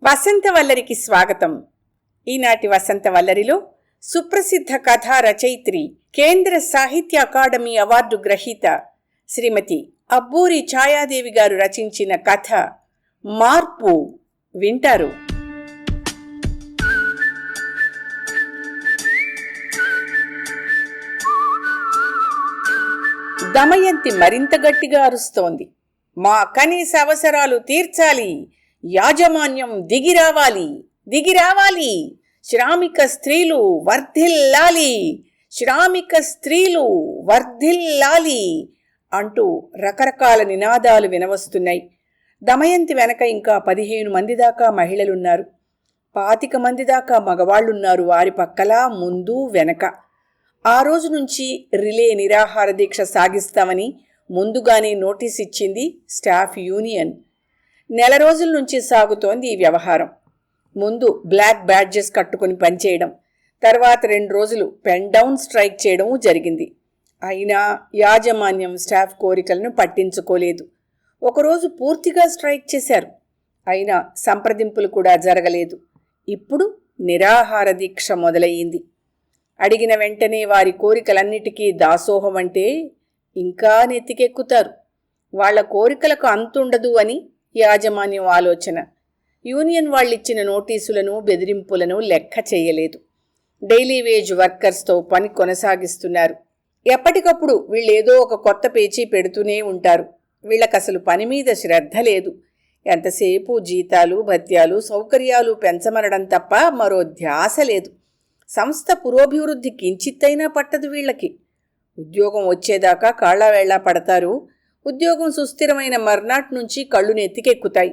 వసంతవల్లరికి స్వాగతం. ఈనాటి వసంతవల్లరిలో సుప్రసిద్ధ కథా రచయిత్రి, కేంద్ర సాహిత్య అకాడమీ అవార్డు గ్రహీత శ్రీమతి అబ్బూరి ఛాయాదేవి గారు రచించిన కథ మార్పు వింటారు. దమయంతి మరింత గట్టిగా అరుస్తోంది. మా కనీస అవసరాలు తీర్చాలి, యాజమాన్యం దిగిరావాలి, దిగిరావాలి, శ్రామిక స్త్రీలు వర్ధిల్లాలి, శ్రామిక స్త్రీలు వర్ధిల్లాలి అంటూ రకరకాల నినాదాలు వినవస్తున్నాయి. దమయంతి వెనక ఇంకా 15 మంది దాకా మహిళలున్నారు. 25 మంది దాకా మగవాళ్లున్నారు. వారి పక్కలా ముందు వెనక. ఆ రోజు నుంచి రిలే నిరాహార దీక్ష సాగిస్తామని ముందుగానే నోటీస్ ఇచ్చింది స్టాఫ్ యూనియన్. నెల రోజుల నుంచి సాగుతోంది ఈ వ్యవహారం. ముందు బ్లాక్ బ్యాడ్జెస్ కట్టుకుని పనిచేయడం, తర్వాత 2 రోజులు పెన్ డౌన్ స్ట్రైక్ చేయడం జరిగింది. అయినా యాజమాన్యం స్టాఫ్ కోరికలను పట్టించుకోలేదు. ఒకరోజు పూర్తిగా స్ట్రైక్ చేశారు. అయినా సంప్రదింపులు కూడా జరగలేదు. ఇప్పుడు నిరాహార దీక్ష మొదలయ్యింది. అడిగిన వెంటనే వారి కోరికలన్నిటికీ దాసోహం అంటే ఇంకా నెత్తికెక్కుతారు. వాళ్ల కోరికలకు అంతుండదు అని యాజమాన్యం ఆలోచన. యూనియన్ వాళ్ళిచ్చిన నోటీసులను, బెదిరింపులను లెక్క చేయలేదు. డైలీ వేజ్ వర్కర్స్తో పని కొనసాగిస్తున్నారు. ఎప్పటికప్పుడు వీళ్ళేదో ఒక కొత్త పేచీ పెడుతూనే ఉంటారు. వీళ్ళకసలు పని మీద శ్రద్ధ లేదు. ఎంతసేపు జీతాలు, భత్యాలు, సౌకర్యాలు పెంచమనడం తప్ప మరో ధ్యాస లేదు. సంస్థ పురోభివృద్ధి కించిత్తైనా పట్టదు వీళ్ళకి. ఉద్యోగం వచ్చేదాకా కాళ్లావేళ్లా పడతారు. ఉద్యోగం సుస్థిరమైన మర్నాటి నుంచి కళ్ళు నెత్తికెక్కుతాయి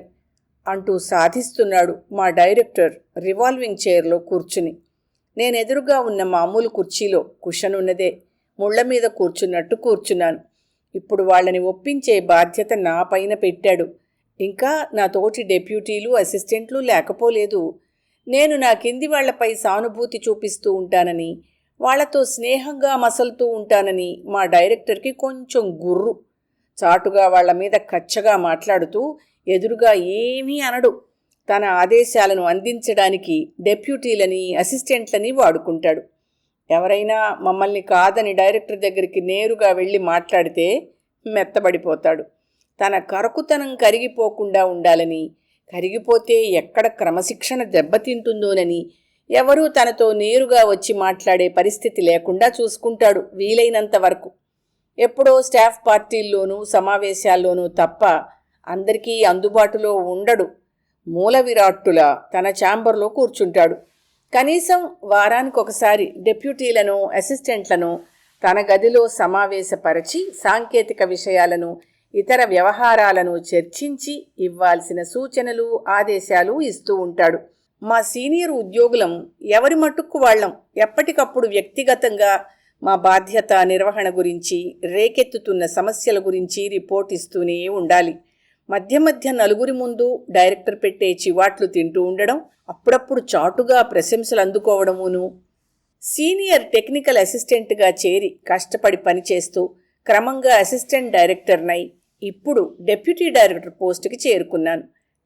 అంటూ సాధిస్తున్నాడు మా డైరెక్టర్ రివాల్వింగ్ చైర్లో కూర్చుని. నేనెదురుగా ఉన్న మామూలు కుర్చీలో కుషనున్నదే ముళ్ల మీద కూర్చున్నట్టు కూర్చున్నాను. ఇప్పుడు వాళ్ళని ఒప్పించే బాధ్యత నా పైన పెట్టాడు. ఇంకా నా తోటి డెప్యూటీలు, అసిస్టెంట్లు లేకపోలేదు. నేను నా కింది వాళ్లపై సానుభూతి చూపిస్తూ ఉంటానని, వాళ్లతో స్నేహంగా మసలుతూ ఉంటానని మా డైరెక్టర్కి కొంచెం గుర్రు. చాటుగా వాళ్ల మీద కచ్చగా మాట్లాడుతూ ఎదురుగా ఏమీ అనడు. తన ఆదేశాలను అందించడానికి డెప్యూటీలని, అసిస్టెంట్లని వాడుకుంటాడు. ఎవరైనా మమ్మల్ని కాదని డైరెక్టర్ దగ్గరికి నేరుగా వెళ్ళి మాట్లాడితే మెత్తబడిపోతాడు. తన కరకుతనం కరిగిపోకుండా ఉండాలని, కరిగిపోతే ఎక్కడ క్రమశిక్షణ దెబ్బతింటుందోనని ఎవరూ తనతో నేరుగా వచ్చి మాట్లాడే పరిస్థితి లేకుండా చూసుకుంటాడు వీలైనంత వరకు. ఎప్పుడో స్టాఫ్ పార్టీల్లోనూ సమావేశాల్లోనూ తప్ప అందరికీ అందుబాటులో ఉండడు. మూల విరాట్టులా తన ఛాంబర్లో కూర్చుంటాడు. కనీసం వారానికి ఒకసారి డెప్యూటీలను, అసిస్టెంట్లను తన గదిలో సమావేశపరచి సాంకేతిక విషయాలను, ఇతర వ్యవహారాలను చర్చించి ఇవ్వాల్సిన సూచనలు, ఆదేశాలు ఇస్తూ ఉంటాడు. మా సీనియర్ ఉద్యోగులం ఎవరి మట్టుక్కు వాళ్ళం ఎప్పటికప్పుడు వ్యక్తిగతంగా మా బాధ్యత నిర్వహణ గురించి, రేకెత్తుతున్న సమస్యల గురించి రిపోర్ట్ ఇస్తూనే ఉండాలి. మధ్య మధ్య నలుగురి ముందు డైరెక్టర్ పెట్టే చివాట్లు తింటూ ఉండడం, అప్పుడప్పుడు చాటుగా ప్రశంసలు అందుకోవడమును. సీనియర్ టెక్నికల్ అసిస్టెంట్గా చేరి కష్టపడి పనిచేస్తూ క్రమంగా అసిస్టెంట్ డైరెక్టర్నై ఇప్పుడు డెప్యూటీ డైరెక్టర్ పోస్టుకి చేరుకున్నాను.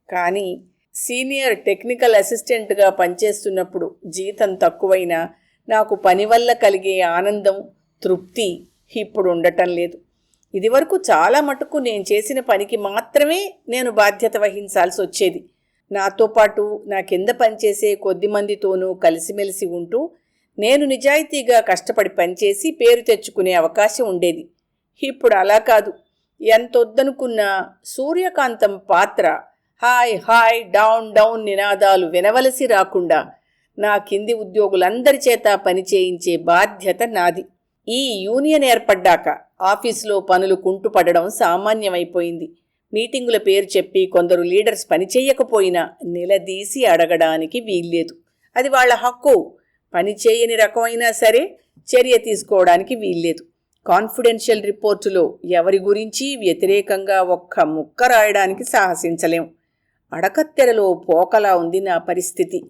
కానీ సీనియర్ టెక్నికల్ అసిస్టెంట్గా పనిచేస్తున్నప్పుడు జీతం తక్కువైనా నాకు పని వల్ల కలిగే ఆనందం, తృప్తి ఇప్పుడు ఉండటం లేదు. ఇదివరకు చాలా మటుకు నేను చేసిన పనికి మాత్రమే నేను బాధ్యత వహించాల్సి వచ్చేది. నాతో పాటు నా కింద పనిచేసే కొద్ది మందితోనూ కలిసిమెలిసి ఉంటూ నేను నిజాయితీగా కష్టపడి పనిచేసి పేరు తెచ్చుకునే అవకాశం ఉండేది. ఇప్పుడు అలా కాదు. ఎంతొద్దనుకున్నా సూర్యకాంతం పాత్ర హాయ్ హాయ్ డౌన్ డౌన్ నినాదాలు వినవలసి రాకుండా నా కింది ఉద్యోగులందరి చేత పనిచేయించే బాధ్యత నాది. ఈ యూనియన్ ఏర్పడ్డాక ఆఫీసులో పనులు కుంటుపడడం సామాన్యమైపోయింది. మీటింగుల పేరు చెప్పి కొందరు లీడర్స్ పనిచేయకపోయినా నిలదీసి అడగడానికి వీల్లేదు. అది వాళ్ల హక్కు. పనిచేయని రకమైనా సరే చర్య తీసుకోవడానికి వీల్లేదు. కాన్ఫిడెన్షియల్ రిపోర్టులో ఎవరి గురించి వ్యతిరేకంగా ఒక్క ముక్క రాయడానికి సాహసించలేం. అడకత్తెరలో పోకలా ఉంది నా పరిస్థితి.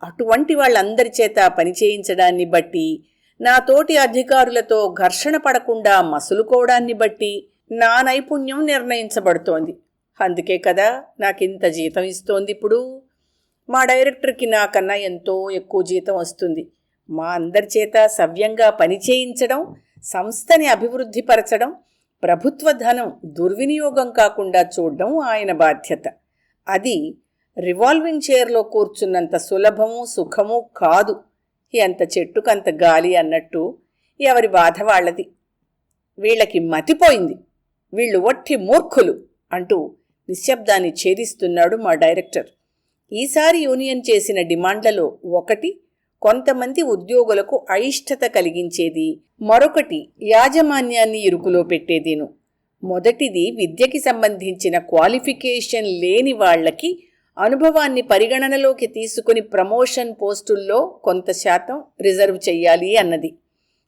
అటువంటి వాళ్ళందరి చేత పనిచేయించడాన్ని బట్టి, నా తోటి అధికారులతో ఘర్షణ పడకుండా మసులుకోవడాన్ని బట్టి నా నైపుణ్యం నిర్ణయించబడుతోంది. అందుకే కదా నాకింత జీతం ఇస్తోంది. ఇప్పుడు మా డైరెక్టర్కి నాకన్నా ఎంతో ఎక్కువ జీతం వస్తుంది. మా అందరి చేత సవ్యంగా పనిచేయించడం, సంస్థని అభివృద్ధిపరచడం, ప్రభుత్వ ధనం దుర్వినియోగం కాకుండా చూడడం ఆయన బాధ్యత. అది రివాల్వింగ్ చైర్లో కూర్చున్నంత సులభము సుఖము కాదు. ఎంత చెట్టుకంత గాలి అన్నట్టు ఎవరి బాధ వాళ్ళది. వీళ్ళకి మతిపోయింది, వీళ్ళు వట్టి మూర్ఖులు అంటూ నిశ్శబ్దాన్ని ఛేదిస్తున్నాడు మా డైరెక్టర్. ఈసారి యూనియన్ చేసిన డిమాండ్లలో ఒకటి కొంతమంది ఉద్యోగులకు అయిష్టత కలిగించేది, మరొకటి యాజమాన్యాన్ని ఇరుకులో పెట్టేదిను. మొదటిది విద్యకి సంబంధించిన క్వాలిఫికేషన్ లేని వాళ్లకి అనుభవాన్ని పరిగణనలోకి తీసుకుని ప్రమోషన్ పోస్టుల్లో కొంత శాతం రిజర్వ్ చెయ్యాలి అన్నది.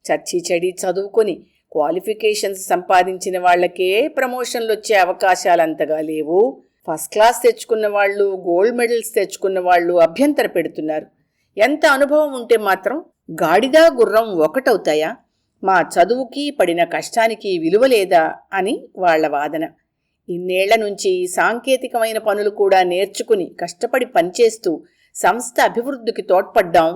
చచ్చి చెడి చదువుకొని క్వాలిఫికేషన్స్ సంపాదించిన వాళ్లకే ప్రమోషన్లు వచ్చే అవకాశాలు అంతగా లేవు. ఫస్ట్ క్లాస్ తెచ్చుకున్న వాళ్ళు, గోల్డ్ మెడల్స్ తెచ్చుకున్న వాళ్ళు అభ్యంతర పెడుతున్నారు. ఎంత అనుభవం ఉంటే మాత్రం గాడిద గుర్రం ఒకటవుతాయా? మా చదువుకి పడిన కష్టానికి విలువ లేదా అని వాళ్ల వాదన. ఇన్నేళ్ల నుంచి సాంకేతికమైన పనులు కూడా నేర్చుకుని కష్టపడి పనిచేస్తూ సంస్థ అభివృద్ధికి తోడ్పడ్డాం.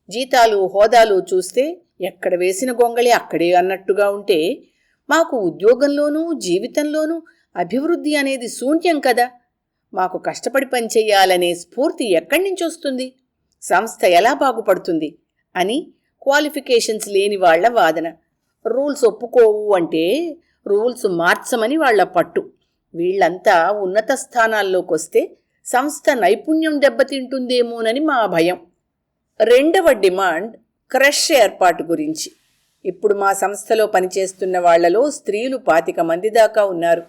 జీతాలు హోదాలు చూస్తే ఎక్కడ వేసిన గొంగళి అక్కడే అన్నట్టుగా ఉంటే మాకు ఉద్యోగంలోనూ జీవితంలోనూ అభివృద్ధి అనేది శూన్యం కదా. మాకు కష్టపడి పనిచేయాలనే స్ఫూర్తి ఎక్కడి నుంచి వస్తుంది? సంస్థ ఎలా బాగుపడుతుంది అని క్వాలిఫికేషన్స్ లేని వాళ్ల వాదన. రూల్స్ ఒప్పుకోవు అంటే రూల్స్ మార్చమని వాళ్ల పట్టు. వీళ్లంతా ఉన్నత స్థానాల్లోకి వస్తే సంస్థ నైపుణ్యం దెబ్బతింటుందేమోనని మా భయం. రెండవ డిమాండ్ క్రష్ ఏర్పాటు గురించి. ఇప్పుడు మా సంస్థలో పనిచేస్తున్న వాళ్లలో స్త్రీలు 25 మంది దాకా ఉన్నారు.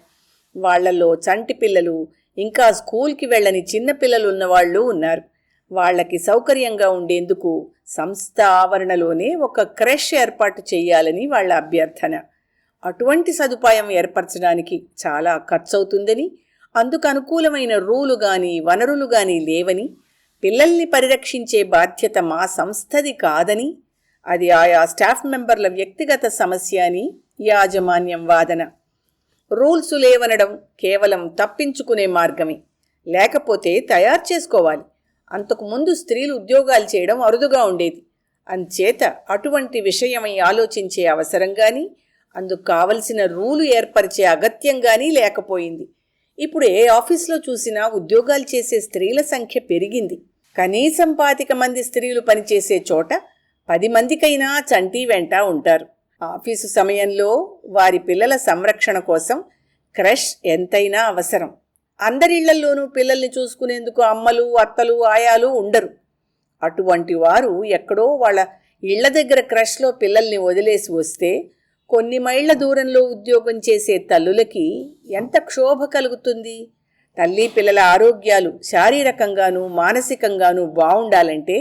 వాళ్లలో చంటి పిల్లలు, ఇంకా స్కూల్కి వెళ్ళని చిన్నపిల్లలు ఉన్నవాళ్లు ఉన్నారు. వాళ్లకి సౌకర్యంగా ఉండేందుకు సంస్థ ఆవరణలోనే ఒక క్రష్ ఏర్పాటు చేయాలని వాళ్ల అభ్యర్థన. అటువంటి సదుపాయం ఏర్పరచడానికి చాలా ఖర్చవుతుందని, అందుకు అనుకూలమైన రూలు గాని వనరులు గాని లేవని, పిల్లల్ని పరిరక్షించే బాధ్యత మా సంస్థది కాదని, అది ఆయా స్టాఫ్ మెంబర్ల వ్యక్తిగత సమస్య అని యాజమాన్యం వాదన. రూల్స్ లేవనడం కేవలం తప్పించుకునే మార్గమే, లేకపోతే తయారు చేసుకోవాలి. అంతకుముందు స్త్రీలు ఉద్యోగాలు చేయడం అరుదుగా ఉండేది. అంచేత అటువంటి విషయమై ఆలోచించే అవసరం కానీ, అందుకు కావలసిన రూలు ఏర్పరిచే అగత్యం కానీ లేకపోయింది. ఇప్పుడు ఏ ఆఫీసులో చూసినా ఉద్యోగాలు చేసే స్త్రీల సంఖ్య పెరిగింది. కనీసం 25 మంది స్త్రీలు పనిచేసే చోట 10 మందికైనా చంటి వెంట ఉంటారు. ఆఫీసు సమయంలో వారి పిల్లల సంరక్షణ కోసం క్రష్ ఎంతైనా అవసరం. అందరిళ్లల్లోనూ పిల్లల్ని చూసుకునేందుకు అమ్మలు, అత్తలు, ఆయాలు ఉండరు. అటువంటి వారు ఎక్కడో వాళ్ళ ఇళ్ల దగ్గర క్రష్లో పిల్లల్ని వదిలేసి వస్తే కొన్ని మైళ్ల దూరంలో ఉద్యోగం చేసే తల్లులకి ఎంత క్షోభ కలుగుతుంది? తల్లి పిల్లల ఆరోగ్యాలు శారీరకంగానూ మానసికంగానూ బావుండాలంటే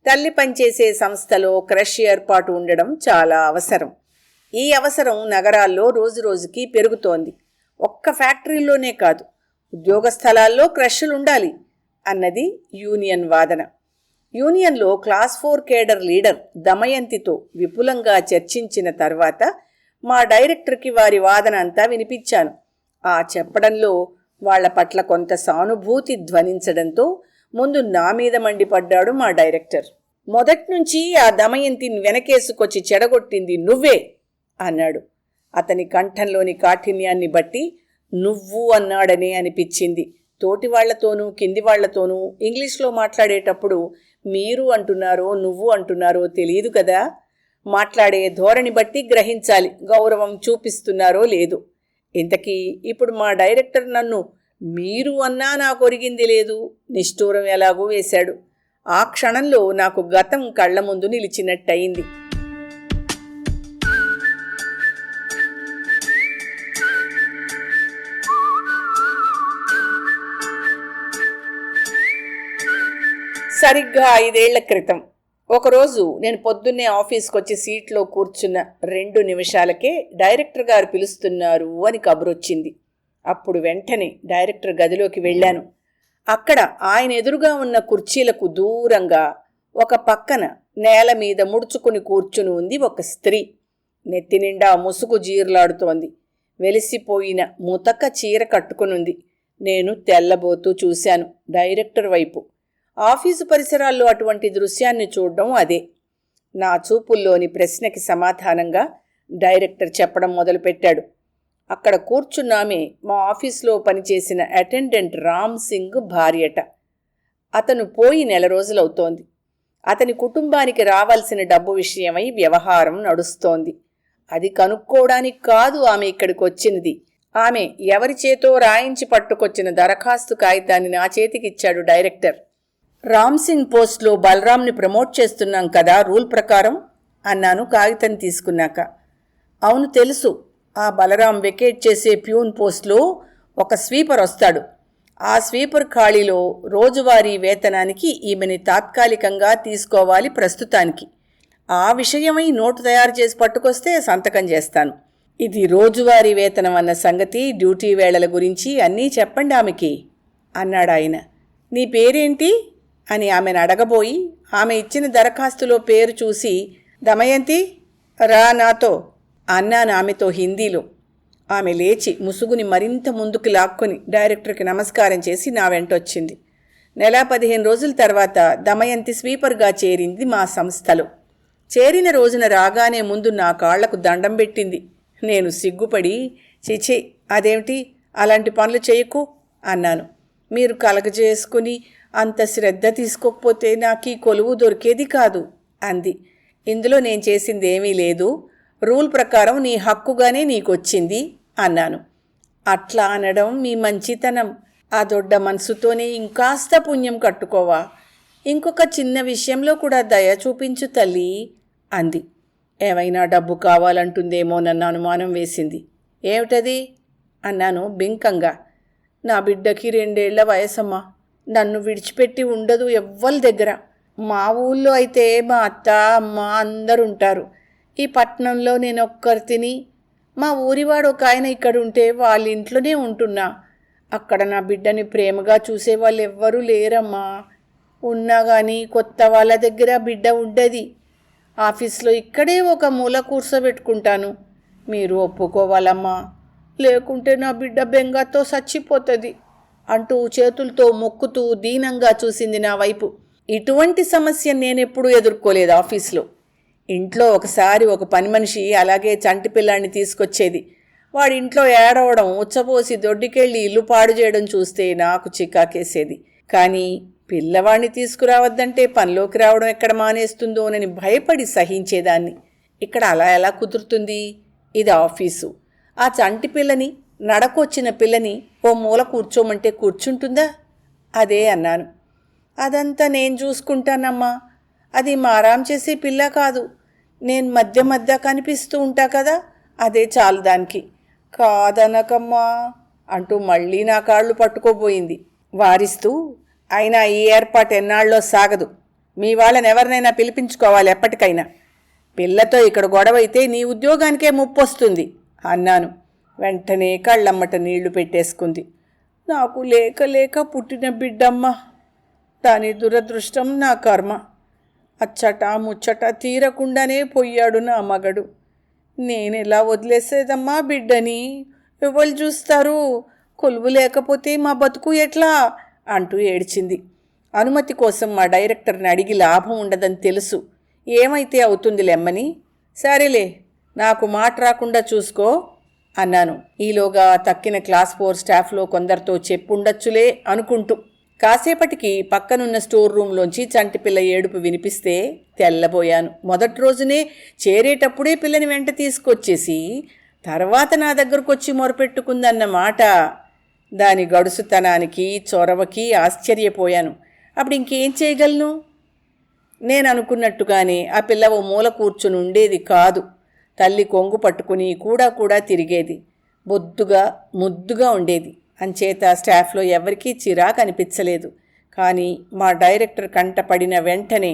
తల్లి పనిచేసే సంస్థలో క్రష్ ఏర్పాటు ఉండడం చాలా అవసరం. ఈ అవసరం నగరాల్లో రోజురోజుకి పెరుగుతోంది. ఒక్క ఫ్యాక్టరీలోనే కాదు, ఉద్యోగ స్థలాల్లో క్రష్లు ఉండాలి అన్నది యూనియన్ వాదన. యూనియన్లో క్లాస్ 4 కేడర్ లీడర్ దమయంతితో విపులంగా చర్చించిన తర్వాత మా డైరెక్టర్కి వారి వాదన అంతా వినిపించాను. ఆ చెప్పడంలో వాళ్ల పట్ల కొంత సానుభూతి ధ్వనించడంతో ముందు నా మీద మండిపడ్డాడు మా డైరెక్టర్. మొదట్నుంచి ఆ దమయంతిని వెనకేసుకొచ్చి చెడగొట్టింది నువ్వే అన్నాడు. అతని కంఠంలోని కాఠిన్యాన్ని బట్టి నువ్వు అన్నాడనే అనిపించింది. తోటి వాళ్లతోనూ కింది వాళ్లతోనూ ఇంగ్లీష్లో మాట్లాడేటప్పుడు మీరు అంటున్నారో నువ్వు అంటున్నారో తెలియదు కదా. మాట్లాడే ధోరణి బట్టి గ్రహించాలి గౌరవం చూపిస్తున్నారో లేదు. ఇంతకీ ఇప్పుడు మా డైరెక్టర్ నన్ను మీరు అన్నా నాకు ఒరిగింది లేదు, నిష్ఠూరం ఎలాగూ వేశాడు. ఆ క్షణంలో నాకు గతం కళ్ల ముందు నిలిచినట్టయింది. సరిగ్గా 5 ఏళ్ల క్రితం ఒకరోజు నేను పొద్దున్నే ఆఫీస్కి వచ్చి సీట్లో కూర్చున్న 2 నిమిషాలకే డైరెక్టర్ గారు పిలుస్తున్నారు అని కబురొచ్చింది. అప్పుడు వెంటనే డైరెక్టర్ గదిలోకి వెళ్ళాను. అక్కడ ఆయన ఎదురుగా ఉన్న కుర్చీలకు దూరంగా ఒక పక్కన నేల మీద ముడుచుకుని కూర్చుని ఉంది ఒక స్త్రీ. నెత్తి నిండా ముసుగు జీర్లాడుతోంది. వెలిసిపోయిన ముతక చీర కట్టుకునుంది. నేను తెల్లబోతూ చూశాను డైరెక్టర్ వైపు. ఆఫీసు పరిసరాల్లో అటువంటి దృశ్యాన్ని చూడడం అదే. నా చూపుల్లోని ప్రశ్నకి సమాధానంగా డైరెక్టర్ చెప్పడం మొదలుపెట్టాడు. అక్కడ కూర్చున్నామే మా ఆఫీసులో పనిచేసిన అటెండెంట్ రామ్ సింగ్ భార్యట. అతను పోయి నెల రోజులవుతోంది. అతని కుటుంబానికి రావాల్సిన డబ్బు విషయమై వ్యవహారం నడుస్తోంది. అది కనుక్కోవడానికి కాదు ఆమె ఇక్కడికి వచ్చినది. ఆమె ఎవరి చేతో రాయించి పట్టుకొచ్చిన దరఖాస్తు కాగితాన్ని నా చేతికిచ్చాడు డైరెక్టర్. రామ్ సింగ్ పోస్ట్లో బలరాంని ప్రమోట్ చేస్తున్నాం కదా రూల్ ప్రకారం అన్నాను కాగితం తీసుకున్నాక. అవును తెలుసు. ఆ బలరాం వెకేట్ చేసే ప్యూన్ పోస్ట్లో ఒక స్వీపర్ వస్తాడు. ఆ స్వీపర్ ఖాళీలో రోజువారీ వేతనానికి ఈమెని తాత్కాలికంగా తీసుకోవాలి ప్రస్తుతానికి. ఆ విషయమై నోటు తయారు చేసి పట్టుకొస్తే సంతకం చేస్తాను. ఇది రోజువారీ వేతనం అన్న సంగతి, డ్యూటీ వేళల గురించి అన్నీ చెప్పండి ఆమెకి అన్నాడాయన. నీ పేరేంటి అని ఆమెను అడగబోయి ఆమె ఇచ్చిన దరఖాస్తులో పేరు చూసి, దమయంతి రా నాతో అన్నాను ఆమెతో హిందీలో. ఆమె లేచి ముసుగుని మరింత ముందుకు లాక్కొని డైరెక్టర్కి నమస్కారం చేసి నా వెంటొచ్చింది. నెల 15 రోజుల తర్వాత దమయంతి స్వీపర్గా చేరింది మా సంస్థలో. చేరిన రోజున రాగానే ముందు నా కాళ్లకు దండం పెట్టింది. నేను సిగ్గుపడి, చిచి అదేమిటి అలాంటి పనులు చేయకు అన్నాను. మీరు కలగజేసుకుని అంత శ్రద్ధ తీసుకోకపోతే నాకు ఈ కొలువు దొరికేది కాదు అంది. ఇందులో నేను చేసింది ఏమీ లేదు. రూల్ ప్రకారం నీ హక్కుగానే నీకొచ్చింది అన్నాను. అట్లా అనడం మీ మంచితనం. ఆ దొడ్డ మనసుతోనే ఇంకాస్త పుణ్యం కట్టుకోవా. ఇంకొక చిన్న విషయంలో కూడా దయ చూపించు తల్లి అంది. ఏమైనా డబ్బు కావాలంటుందేమోనన్న అనుమానం వేసింది. ఏమిటది అన్నాను బింకంగా. నా బిడ్డకి 2 ఏళ్ల వయసమ్మా. నన్ను విడిచిపెట్టి ఉండదు ఎవ్వరి దగ్గర. మా ఊళ్ళో అయితే మా అత్త అమ్మ అందరుంటారు. ఈ పట్నంలో నేను ఒక్కరితిని. మా ఊరివాడు ఒక ఆయన ఇక్కడ ఉంటే వాళ్ళ ఇంట్లోనే ఉంటున్నా. అక్కడ నా బిడ్డని ప్రేమగా చూసేవాళ్ళు ఎవ్వరూ లేరమ్మా. ఉన్నా కానీ కొత్త వాళ్ళ దగ్గర బిడ్డ ఉండది. ఆఫీస్లో ఇక్కడే ఒక మూల కూర్చోబెట్టుకుంటాను. మీరు ఒప్పుకోవాలమ్మా, లేకుంటే నా బిడ్డ బెంగతో చచ్చిపోతుంది అంటూ చేతులతో మొక్కుతూ దీనంగా చూసింది నా వైపు. ఇటువంటి సమస్య నేనెప్పుడూ ఎదుర్కోలేదు ఆఫీస్లో. ఇంట్లో ఒకసారి ఒక పని మనిషి అలాగే చంటి పిల్లాన్ని తీసుకొచ్చేది. వాడింట్లో ఏడవడం, ఉచ్చపోసి దొడ్డికెళ్ళి ఇల్లు పాడు చేయడం చూస్తే నాకు చికాకేసేది. కానీ పిల్లవాడిని తీసుకురావద్దంటే పనిలోకి రావడం ఎక్కడ మానేస్తుందోనని భయపడి సహించేదాన్ని. ఇక్కడ అలా ఎలా కుదురుతుంది? ఇది ఆఫీసు. ఆ చంటి పిల్లని, నడకొచ్చిన పిల్లని ఓ మూల కూర్చోమంటే కూర్చుంటుందా? అదే అన్నాను. అదంతా నేను చూసుకుంటానమ్మా. అది మారాం చేసే పిల్ల కాదు. నేను మధ్య మధ్య కనిపిస్తూ ఉంటా కదా, అదే చాలు దానికి. కాదనకమ్మా అంటూ మళ్ళీ నా కాళ్ళు పట్టుకోబోయింది వారిస్తూ. అయినా ఈ ఏర్పాటు ఎన్నాళ్ళలో సాగదు. మీ వాళ్ళని ఎవరినైనా పిలిపించుకోవాలి ఎప్పటికైనా. పిల్లతో ఇక్కడ గొడవైతే నీ ఉద్యోగానికే ముప్పొస్తుంది అన్నాను. వెంటనే కళ్ళమ్మట నీళ్లు పెట్టేసుకుంది. నాకు లేక లేక పుట్టిన బిడ్డమ్మ. దాని దురదృష్టం నా కర్మ. అచ్చట ముచ్చట తీరకుండానే పోయాడు నా మగడు. నేనెలా వదిలేసేదమ్మా బిడ్డని? ఎవరు చూస్తారు? కొలువు లేకపోతే మా బతుకు ఎట్లా అంటూ ఏడ్చింది. అనుమతి కోసం మా డైరెక్టర్ని అడిగి లాభం ఉండదని తెలుసు. ఏమైతే అవుతుంది లెమ్మని. సరేలే, నాకు మాట రాకుండా చూసుకో అన్నాను. ఈలోగా తక్కిన క్లాస్ 4 స్టాఫ్లో కొందరితో చెప్పుండొచ్చులే అనుకుంటూ. కాసేపటికి పక్కనున్న స్టోర్ రూంలోంచి చంటిపిల్ల ఏడుపు వినిపిస్తే తెల్లబోయాను. మొదటి రోజునే చేరేటప్పుడే పిల్లని వెంట తీసుకొచ్చేసి తర్వాత నా దగ్గరకు వచ్చి మొరపెట్టుకుందన్నమాట. దాని గడుసుతనానికి, చొరవకి ఆశ్చర్యపోయాను. అప్పుడు ఇంకేం చేయగలను? నేను అనుకున్నట్టుగానే ఆ పిల్ల ఓ మూల కూర్చుని ఉండేది కాదు. తల్లి కొంగు పట్టుకుని కూడా తిరిగేది. బొద్దుగా ముద్దుగా ఉండేది. అంచేత స్టాఫ్లో ఎవరికీ చిరాకు అనిపించలేదు. కానీ మా డైరెక్టర్ కంటపడిన వెంటనే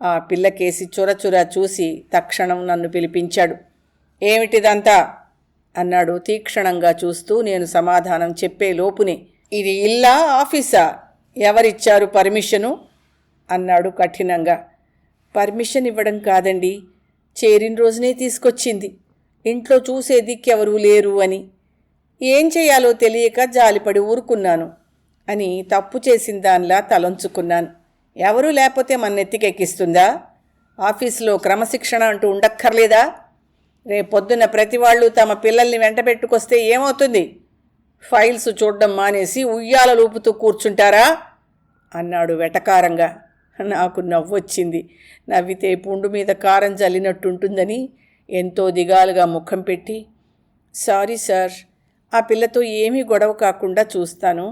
ఆ పిల్లకేసి చురచురా చూసి తక్షణం నన్ను పిలిపించాడు. ఏమిటిదంతా అన్నాడు తీక్షణంగా చూస్తూ. నేను సమాధానం చెప్పే లోపునే, ఇది ఇల్లా ఆఫీసా? ఎవరిచ్చారు పర్మిషను అన్నాడు కఠినంగా. పర్మిషన్ ఇవ్వడం కాదండి, చేరిన రోజునే తీసుకొచ్చింది. ఇంట్లో చూసే దిక్కెవరూ లేరు అని. ఏం చేయాలో తెలియక జాలిపడి ఊరుకున్నాను అని తప్పు చేసిన దానిలా తలొంచుకున్నాను. ఎవరూ లేకపోతే మన నెత్తికెక్కిస్తుందా? ఆఫీసులో క్రమశిక్షణ అంటూ ఉండక్కర్లేదా? రేపొద్దున ప్రతి వాళ్ళు తమ పిల్లల్ని వెంట పెట్టుకొస్తే ఏమవుతుంది? ఫైల్స్ చూడడం మానేసి ఉయ్యాలలూపుతూ కూర్చుంటారా అన్నాడు వెటకారంగా. నాకు నవ్వొచ్చింది. నవ్వితే పుండు మీద కారం జల్లినట్టుంటుందని ఎంతో దిగాలుగా ముఖం పెట్టి, సారీ సార్, ఆ పిల్లతో ఏమీ గొడవ కాకుండా చూస్తాను,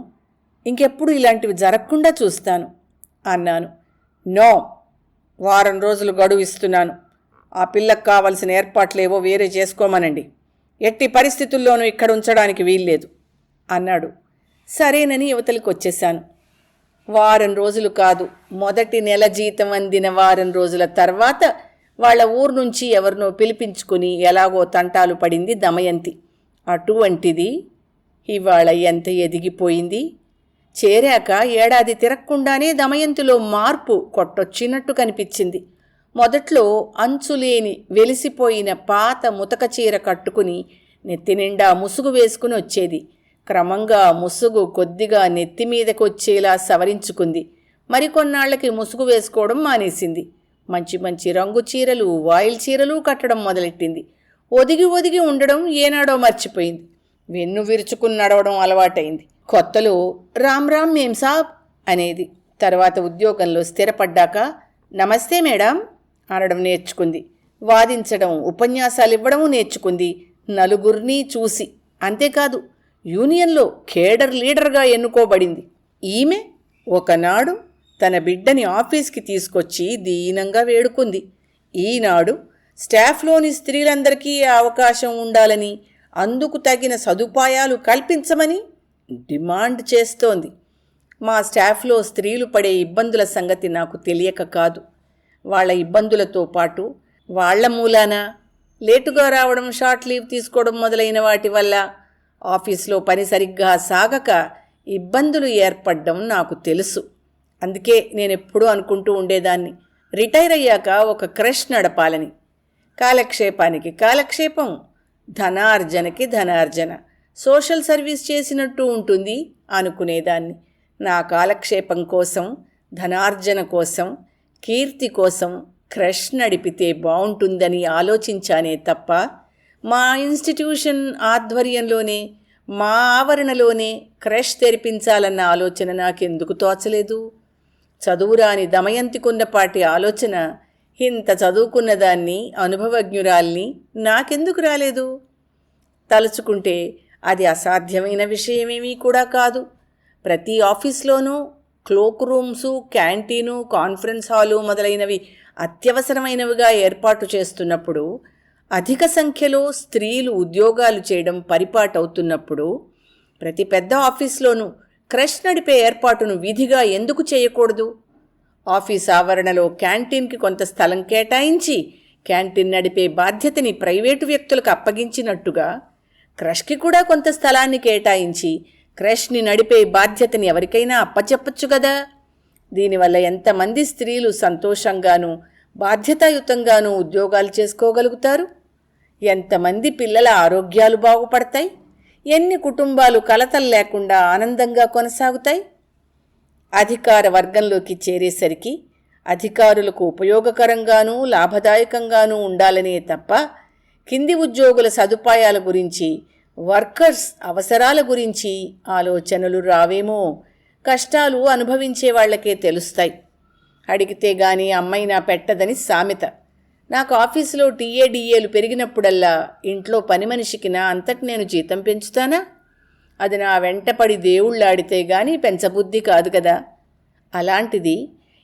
ఇంకెప్పుడు ఇలాంటివి జరగకుండా చూస్తాను అన్నాను. నో, వారం రోజులు గడువు ఇస్తున్నాను. ఆ పిల్లకు కావలసిన ఏర్పాట్లేవో వేరే చేసుకోమనండి. ఎట్టి పరిస్థితుల్లోనూ ఇక్కడ ఉంచడానికి వీల్లేదు అన్నాడు. సరేనని యువతలకు వచ్చేశాను. వారం రోజులు కాదు, మొదటి నెల జీతం అందిన వారం రోజుల తర్వాత వాళ్ళ ఊరు నుంచి ఎవరినో పిలిపించుకుని ఎలాగో తంటాలు పడింది దమయంతి. అటువంటిది ఇవాళ ఎంత ఎదిగిపోయింది. చేరాక ఏడాది తిరగకుండానే దమయంతిలో మార్పు కొట్టొచ్చినట్టు కనిపించింది. మొదట్లో అంచులేని వెలిసిపోయిన పాత ముతక చీర కట్టుకుని నెత్తినిండా ముసుగు వేసుకుని వచ్చేది. క్రమంగా ముసుగు కొద్దిగా నెత్తిమీదకు వచ్చేలా సవరించుకుంది. మరికొన్నాళ్లకి ముసుగు వేసుకోవడం మానేసింది. మంచి మంచి రంగు చీరలు, వాయిల్ చీరలు కట్టడం మొదలెట్టింది. ఒదిగి ఒదిగి ఉండడం ఏనాడో మర్చిపోయింది. వెన్ను విరుచుకుని నడవడం అలవాటైంది. కొత్తలో రామ్ రామ్ మేం సాబ్ అనేది. తర్వాత ఉద్యోగంలో స్థిరపడ్డాక నమస్తే మేడం అనడం నేర్చుకుంది. వాదించడం, ఉపన్యాసాలు ఇవ్వడము నేర్చుకుంది, నలుగురిని చూసి. అంతేకాదు, యూనియన్లో కేడర్ లీడర్గా ఎన్నుకోబడింది. ఈమె ఒకనాడు తన బిడ్డని ఆఫీస్కి తీసుకొచ్చి దీనంగా వేడుకుంది. ఈనాడు స్టాఫ్లోని స్త్రీలందరికీ అవకాశం ఉండాలని, అందుకు తగిన సదుపాయాలు కల్పించమని డిమాండ్ చేస్తోంది. మా స్టాఫ్లో స్త్రీలు పడే ఇబ్బందుల సంగతి నాకు తెలియక కాదు. వాళ్ళ ఇబ్బందులతో పాటు వాళ్ల మూలాన లేటుగా రావడం, షార్ట్ లీవ్ తీసుకోవడం మొదలైన వాటి వల్ల ఆఫీస్లో పని సరిగ్గా సాగక ఇబ్బందులు ఏర్పడడం నాకు తెలుసు. అందుకే నేనెప్పుడూ అనుకుంటూ ఉండేదాన్ని, రిటైర్ అయ్యాక ఒక క్రష్ నడపాలని. కాలక్షేపానికి కాలక్షేపం, ధనార్జనకి ధనార్జన, సోషల్ సర్వీస్ చేసినట్టు ఉంటుంది అనుకునేదాన్ని. నా కాలక్షేపం కోసం, ధనార్జన కోసం, కీర్తి కోసం క్రష్ నడిపితే బాగుంటుందని ఆలోచించానే తప్ప మా ఇన్స్టిట్యూషన్ ఆధ్వర్యంలోనే, మా ఆవరణలోనే క్రష్ తెరిపించాలన్న ఆలోచన నాకెందుకు తోచలేదు? చదువురాని దమయంతికున్నపాటి ఆలోచన ఇంత చదువుకున్నదాన్ని, అనుభవజ్ఞురాల్ని నాకెందుకు రాలేదు? తలుచుకుంటే అది అసాధ్యమైన విషయమేమీ కూడా కాదు. ప్రతి ఆఫీస్లోనూ clock rooms, canteen, conference hall మొదలైనవి అత్యవసరమైనవిగా ఏర్పాటు చేస్తున్నప్పుడు, అధిక సంఖ్యలో స్త్రీలు ఉద్యోగాలు చేయడం పరిపాటవుతున్నప్పుడు, ప్రతి పెద్ద ఆఫీస్లోనూ క్రష్ నడిపే ఏర్పాటును విధిగా ఎందుకు చేయకూడదు? ఆఫీస్ ఆవరణలో క్యాంటీన్కి కొంత స్థలం కేటాయించి క్యాంటీన్ నడిపే బాధ్యతని ప్రైవేటు వ్యక్తులకు అప్పగించినట్టుగా క్రష్కి కూడా కొంత స్థలాన్ని కేటాయించి క్రష్ని నడిపే బాధ్యతని ఎవరికైనా అప్పచెప్పచ్చు కదా. దీనివల్ల ఎంతమంది స్త్రీలు సంతోషంగానూ బాధ్యతాయుతంగానూ ఉద్యోగాలు చేసుకోగలుగుతారు? ఎంతమంది పిల్లల ఆరోగ్యాలు బాగుపడతాయి? ఎన్ని కుటుంబాలు కలతలు లేకుండా ఆనందంగా కొనసాగుతాయి? అధికార వర్గంలోకి చేరేసరికి అధికారులకు ఉపయోగకరంగానూ లాభదాయకంగానూ ఉండాలనే తప్ప కింది ఉద్యోగుల సదుపాయాల గురించి, వర్కర్స్ అవసరాల గురించి ఆలోచనలు రావేమో. కష్టాలు అనుభవించే వాళ్లకే తెలుస్తాయి. అడిగితే గాని అమ్మైనా పెట్టదని సామెత. నాకు ఆఫీసులో టీఏడీఏలు పెరిగినప్పుడల్లా ఇంట్లో పని మనిషికి నా అంతటి నేను జీతం పెంచుతానా? అది నా వెంటపడి దేవుళ్ళాడితే గాని పెంచబుద్ధి కాదు కదా. అలాంటిది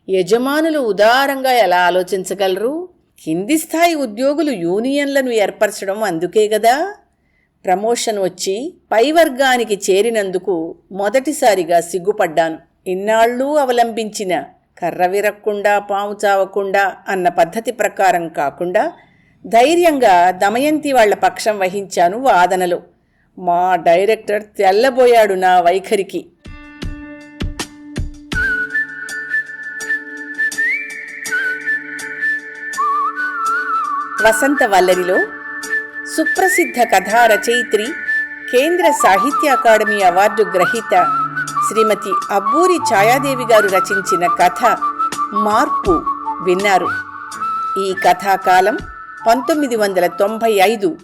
యజమానులు ఉదారంగా ఎలా ఆలోచించగలరు? కింది స్థాయి ఉద్యోగులు యూనియన్లను ఏర్పరచడం అందుకే కదా. ప్రమోషన్ వచ్చి పై వర్గానికి చేరినందుకు మొదటిసారిగా సిగ్గుపడ్డాను. ఇన్నాళ్ళూ అవలంబించిన కర్ర విరక్కుండా పాము చావకుండా అన్న పద్ధతి ప్రకారం కాకుండా ధైర్యంగా దమయంతి వాళ్ల పక్షం వహించాను వాదనలో. మా డైరెక్టర్ తెల్లబోయాడు నా వైఖరికి. వసంత వల్లరిలో సుప్రసిద్ధ కథా రచయిత్రి, కేంద్ర సాహిత్య అకాడమీ అవార్డు గ్రహీత శ్రీమతి అబ్బూరి ఛాయాదేవి గారు రచించిన కథ మార్పు విన్నారు. ఈ కథాకాలం 1995.